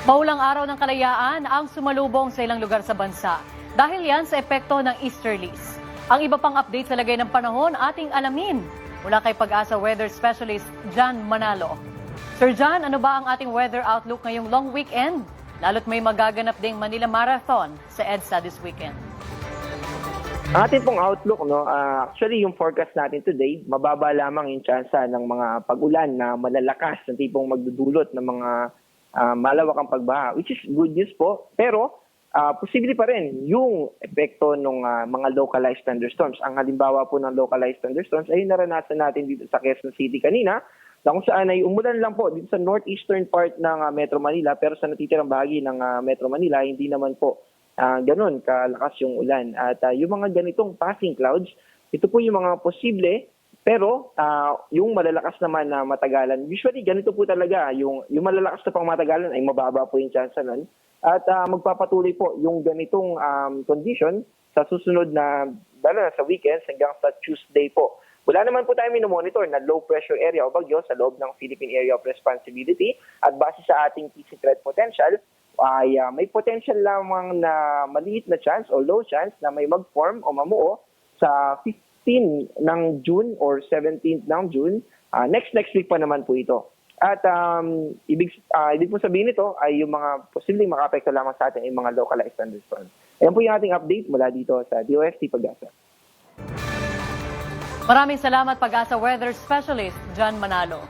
Maulang araw ng kalayaan ang sumalubong sa ilang lugar sa bansa. Dahil yan sa epekto ng easterlies. Ang iba pang update sa lagay ng panahon ating alamin mula kay Pag-asa Weather Specialist John Manalo. Sir John, ano ba ang ating weather outlook ngayong long weekend? Lalo't may magaganap ding Manila Marathon sa EDSA this weekend. Ating pong outlook, actually yung forecast natin today, mababa lamang yung tsansa ng mga pag-ulan na malalakas na tipong magdudulot ng mga malawakang pagbaha, which is good news po. Pero posible pa rin yung epekto ng mga localized thunderstorms. Ang halimbawa po ng localized thunderstorms ay naranasan natin dito sa Quezon City kanina, na kung saan ay umulan lang po dito sa northeastern part ng Metro Manila, pero sa natitirang bahagi ng Metro Manila, hindi naman po ganun kalakas yung ulan. At yung mga ganitong passing clouds, ito po yung mga posible, pero yung malalakas naman na matagalan, usually ganito po talaga, yung malalakas na pang matagalan ay mababa po yung chance nun. At magpapatuloy po yung ganitong condition sa susunod na, lalo na sa weekends hanggang sa Tuesday po. Wala naman po tayo minomonitor na low pressure area o bagyo sa loob ng Philippine Area of Responsibility, at base sa ating PC threat potential, ay may potential lamang na maliit na chance o low chance na may mag-form o mamuo sa 15 ng June or 17th ng June. Next week pa naman po ito. At ibig po sabihin nito ay yung mga posibleng maka-apekto lamang sa atin ay mga localized thunderstorms. Ayan po yung ating update mula dito sa DOST Pag-asa. Maraming salamat Pag-asa Weather Specialist John Manalo.